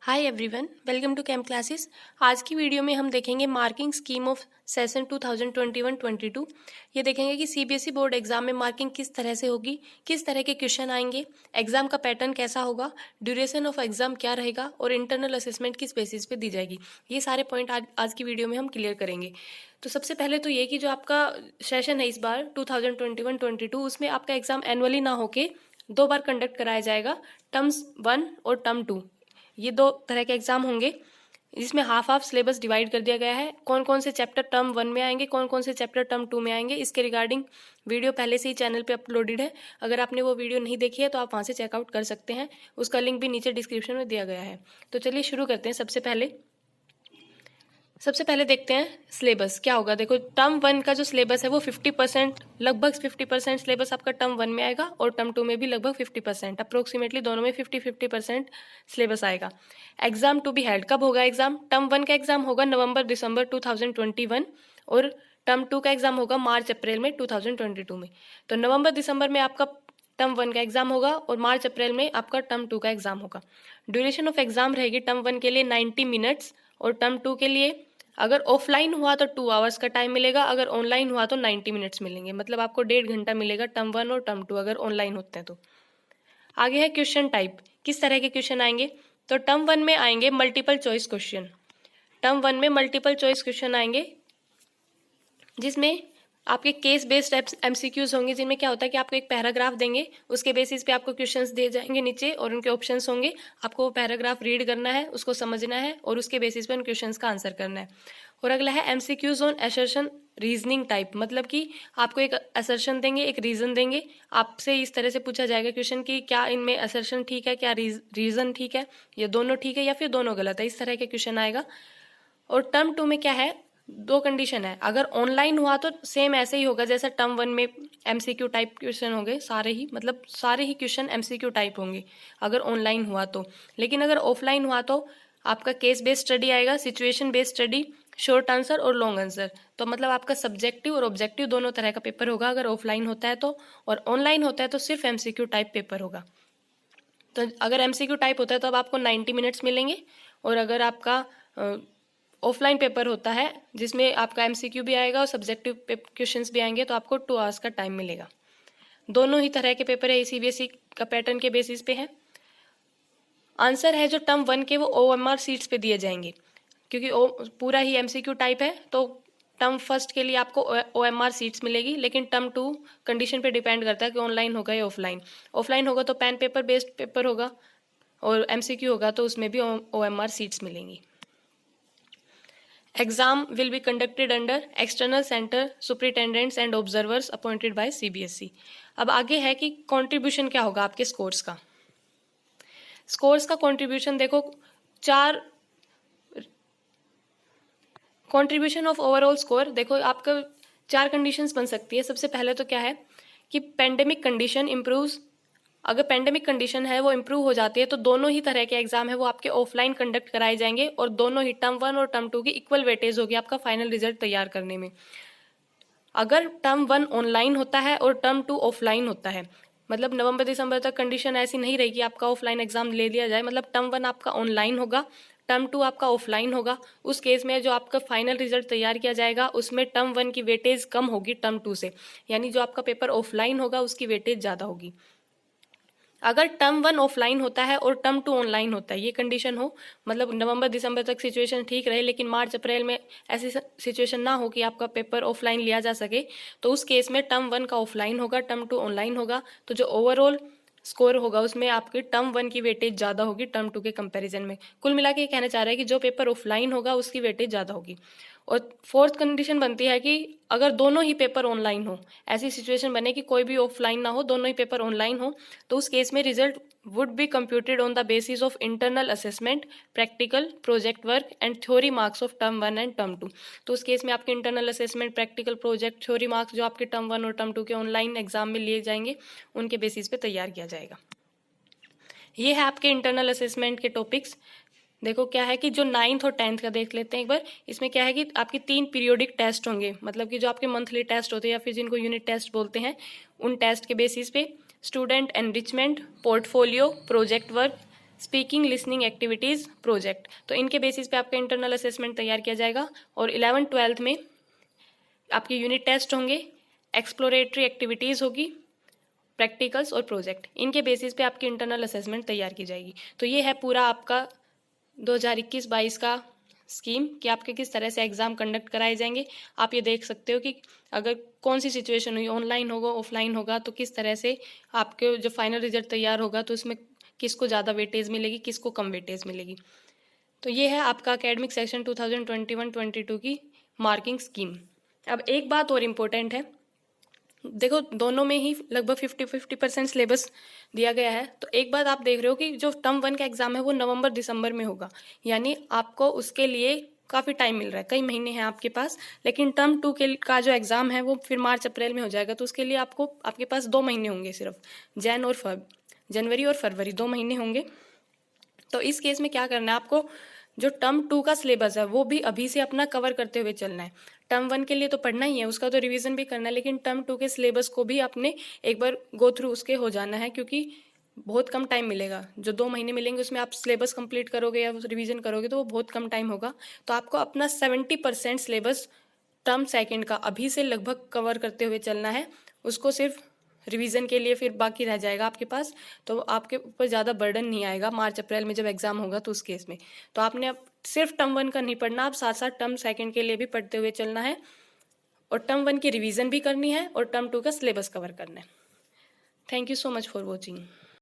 Hi everyone, welcome to cam classes. आज की video में हम देखेंगे मार्किंग स्कीम ऑफ सेशन 2021-22। ये देखेंगे कि सीबीएसई बोर्ड एग्जाम में मार्किंग किस तरह से होगी, किस तरह के क्वेश्चन आएंगे, एग्जाम का पैटर्न कैसा होगा, ड्यूरेशन ऑफ एग्जाम क्या रहेगा और इंटरनल असेसमेंट किस बेसिस पे दी जाएगी। ये सारे पॉइंट आज की वीडियो में हम क्लियर करेंगे। तो सबसे पहले तो ये कि जो आपका सेशन है इस बार 2021-22, उसमें आपका एग्जाम एनुअली ना होके 2 बार कंडक्ट कराया जाएगा, टर्म्स 1 और टर्म 2। ये 2 तरह के एग्जाम होंगे। इसमें हाफ हाफ सिलेबस डिवाइड कर दिया गया है। कौन कौन से चैप्टर टर्म 1 में आएंगे, कौन कौन से चैप्टर टर्म 2 में आएंगे, इसके रिगार्डिंग वीडियो पहले से ही चैनल पे अपलोडेड है। अगर आपने वो वीडियो नहीं देखी है तो आप वहाँ से चेकआउट कर सकते हैं, उसका लिंक भी नीचे डिस्क्रिप्शन में दिया गया है। तो चलिए शुरू करते हैं। सबसे पहले देखते हैं सिलेबस क्या होगा। देखो, टर्म 1 का जो सिलेबस है वो 50%, लगभग 50% सिलेबस आपका टर्म 1 में आएगा और टर्म 2 में भी लगभग 50%, अप्रोक्सीमेटली दोनों में 50-50% सिलेबस आएगा। एग्जाम टू बी हेल्ड कब होगा एग्जाम? टर्म 1 का एग्जाम होगा नवंबर-दिसंबर 2021 और टर्म 2 का एग्जाम होगा मार्च-अप्रैल में 2022 में। तो नवंबर-दिसंबर में आपका टर्म 1 का एग्जाम होगा और मार्च-अप्रैल में आपका टर्म 2 का एग्जाम होगा। ड्यूरेशन ऑफ एग्जाम रहेगी टर्म 1 के लिए 90 मिनट्स और टर्म 2 के लिए अगर ऑफलाइन हुआ तो 2 आवर्स का टाइम मिलेगा, अगर ऑनलाइन हुआ तो 90 मिनट्स मिलेंगे। मतलब आपको 1.5 घंटा मिलेगा टर्म 1 और टर्म 2 अगर ऑनलाइन होते हैं तो। आगे है क्वेश्चन टाइप, किस तरह के क्वेश्चन आएंगे। तो टर्म 1 में आएंगे मल्टीपल चॉइस क्वेश्चन। टर्म 1 में मल्टीपल चॉइस क्वेश्चन आएंगे जिसमें आपके केस बेस्ड एमसीक्यूज होंगे, जिनमें क्या होता है कि आपको एक पैराग्राफ देंगे, उसके बेसिस पे आपको क्वेश्चंस दिए जाएंगे नीचे और उनके ऑप्शंस होंगे। आपको वो पैराग्राफ रीड करना है, उसको समझना है और उसके बेसिस पे उन क्वेश्चंस का आंसर करना है। और अगला है MCQs on assertion reasoning type, मतलब कि आपको एक असर्शन देंगे, एक रीजन देंगे, आपसे इस तरह से पूछा जाएगा क्वेश्चन कि क्या इनमें असर्शन ठीक है, क्या रीजन ठीक है, या दोनों ठीक है या फिर दोनों गलत है, इस तरह के क्वेश्चन आएगा। और टर्म 2 में क्या है, 2 कंडीशन है। अगर ऑनलाइन हुआ तो सेम ऐसे ही होगा जैसे टर्म 1 में एमसीक्यू टाइप क्वेश्चन होंगे सारे ही, मतलब सारे ही क्वेश्चन एमसीक्यू टाइप होंगे अगर ऑनलाइन हुआ तो। लेकिन अगर ऑफलाइन हुआ तो आपका केस बेस्ड स्टडी आएगा, situation based study, short answer और लॉन्ग आंसर। तो मतलब आपका सब्जेक्टिव और ऑब्जेक्टिव दोनों तरह का पेपर होगा अगर ऑफलाइन होता है तो, और ऑनलाइन होता है तो सिर्फ एमसीक्यू टाइप पेपर होगा। तो अगर एमसीक्यू टाइप होता है तो अब आपको 90 मिनट्स मिलेंगे, और अगर आपका ऑफलाइन पेपर होता है जिसमें आपका एमसीक्यू भी आएगा और सब्जेक्टिव क्वेश्चंस भी आएंगे तो आपको 2 आवर्स का टाइम मिलेगा। दोनों ही तरह के पेपर है, सीबीएसई का पैटर्न के बेसिस पे है। आंसर है जो टर्म 1 के वो ओएमआर सीट्स पे दिए जाएंगे, क्योंकि पूरा ही एमसीक्यू टाइप है तो टर्म फर्स्ट के लिए आपको ओएमआर सीट्स मिलेगी। लेकिन टर्म 2 कंडीशन पे डिपेंड करता है कि ऑनलाइन होगा या ऑफलाइन। ऑफलाइन होगा तो पेन पेपर बेस्ड पेपर होगा और एमसीक्यू होगा तो उसमें भी ओएमआर सीट्स मिलेंगी। Exam will be conducted under external center superintendents and observers appointed by CBSE। अब आगे है कि कंट्रीब्यूशन क्या होगा आपके स्कोर्स का। स्कोर्स का कंट्रीब्यूशन देखो, 4 कंट्रीब्यूशन ऑफ ओवरऑल स्कोर। देखो आपका 4 कंडीशंस बन सकती है। सबसे पहले तो क्या है कि पेंडेमिक कंडीशन इम्प्रूव्स। अगर पेंडेमिक कंडीशन है वो इम्प्रूव हो जाती है तो दोनों ही तरह के एग्जाम है वो आपके ऑफलाइन कंडक्ट कराए जाएंगे और दोनों ही टर्म 1 और टर्म 2 की इक्वल वेटेज होगी आपका फाइनल रिजल्ट तैयार करने में। अगर टर्म 1 ऑनलाइन होता है और टर्म 2 ऑफलाइन होता है, मतलब नवंबर-दिसंबर तक कंडीशन ऐसी नहीं रहेगी आपका ऑफलाइन एग्जाम ले लिया जाए, मतलब टर्म 1 आपका ऑनलाइन होगा, टर्म 2 आपका ऑफलाइन होगा। उस केस में जो आपका फाइनल रिजल्ट तैयार किया जाएगा उसमें टर्म 1 की वेटेज कम होगी टर्म 2 से, यानी जो आपका पेपर ऑफलाइन होगा उसकी वेटेज ज़्यादा होगी। अगर टर्म 1 ऑफलाइन होता है और टर्म 2 ऑनलाइन होता है, ये कंडीशन हो, मतलब नवंबर दिसंबर तक सिचुएशन ठीक रहे लेकिन मार्च अप्रैल में ऐसी सिचुएशन ना हो कि आपका पेपर ऑफलाइन लिया जा सके, तो उस केस में टर्म 1 का ऑफलाइन होगा, टर्म 2 ऑनलाइन होगा। तो जो ओवरऑल स्कोर होगा उसमें आपकी टर्म 1 की वेटेज ज़्यादा होगी टर्म 2 के कंपैरिजन में। कुल मिला के ये कहना चाह रहा है कि जो पेपर ऑफलाइन होगा उसकी वेटेज ज़्यादा होगी। और फोर्थ कंडीशन बनती है कि अगर दोनों ही पेपर ऑनलाइन हो, ऐसी सिचुएशन बने कि कोई भी ऑफलाइन ना हो, दोनों ही पेपर ऑनलाइन हो, तो उस केस में result would be computed on the basis of internal assessment, practical, project work and theory marks of term 1 and term 2। तो उस केस में आपके internal assessment, practical, project, theory marks जो आपके टर्म 1 और टर्म 2 के ऑनलाइन एग्जाम में लिए जाएंगे उनके बेसिस पे तैयार किया जाएगा। ये है आपके इंटरनल असेसमेंट के टॉपिक्स। देखो क्या है कि जो 9th और 10th का देख लेते हैं एक बार। इसमें क्या है कि आपके 3 पीरियोडिक टेस्ट होंगे, मतलब कि जो आपके मंथली टेस्ट होते हैं या फिर जिनको यूनिट टेस्ट बोलते हैं, उन टेस्ट के बेसिस पे student enrichment, portfolio, project work, speaking, listening activities, project. तो इनके बेसिस पे आपका इंटरनल असेसमेंट तैयार किया जाएगा। और 11th-12th में आपके यूनिट टेस्ट होंगे, एक्सप्लोरेटरी एक्टिविटीज़ होगी, प्रैक्टिकल्स और प्रोजेक्ट। इनके बेसिस पे आपकी इंटरनल असेसमेंट तैयार की जाएगी। तो ये है पूरा आपका 2021-22 का स्कीम कि आपके किस तरह से एग्ज़ाम कंडक्ट कराए जाएंगे। आप ये देख सकते हो कि अगर कौन सी सिचुएशन हुई, ऑनलाइन होगा, ऑफलाइन होगा, तो किस तरह से आपके जो फाइनल रिजल्ट तैयार होगा तो इसमें किसको ज़्यादा वेटेज मिलेगी, किसको कम वेटेज मिलेगी। तो ये है आपका एकेडमिक सेशन 2021-22 की मार्किंग स्कीम। अब एक बात और इम्पोर्टेंट है, देखो दोनों में ही लगभग 50-50% सिलेबस दिया गया है। तो एक बात आप देख रहे हो कि जो टर्म 1 का एग्जाम है वो नवंबर-दिसंबर में होगा, यानी आपको उसके लिए काफ़ी टाइम मिल रहा है, कई महीने हैं आपके पास। लेकिन टर्म 2 के का जो एग्जाम है वो फिर मार्च-अप्रैल में हो जाएगा, तो उसके लिए आपके पास 2 महीने होंगे सिर्फ, जनवरी और फरवरी 2 महीने होंगे। तो इस केस में क्या करना है आपको, जो टर्म 2 का सिलेबस है वो भी अभी से अपना कवर करते हुए चलना है। टर्म 1 के लिए तो पढ़ना ही है, उसका तो रिवीजन भी करना है, लेकिन टर्म 2 के सिलेबस को भी आपने एक बार गो थ्रू उसके हो जाना है, क्योंकि बहुत कम टाइम मिलेगा। जो 2 महीने मिलेंगे उसमें आप सिलेबस कंप्लीट करोगे या रिवीजन करोगे तो वो बहुत कम टाइम होगा। तो आपको अपना 70% सिलेबस टर्म 2 का अभी से लगभग कवर करते हुए चलना है। उसको सिर्फ रिवीजन के लिए फिर बाकी रह जाएगा आपके पास, तो आपके ऊपर ज़्यादा बर्डन नहीं आएगा मार्च-अप्रैल में जब एग्जाम होगा तो उस केस में। तो आपने अब सिर्फ टर्म 1 का नहीं पढ़ना, आप साथ साथ टर्म 2 के लिए भी पढ़ते हुए चलना है, और टर्म 1 की रिवीजन भी करनी है और टर्म 2 का सिलेबस कवर करना है। Thank you so much for watching.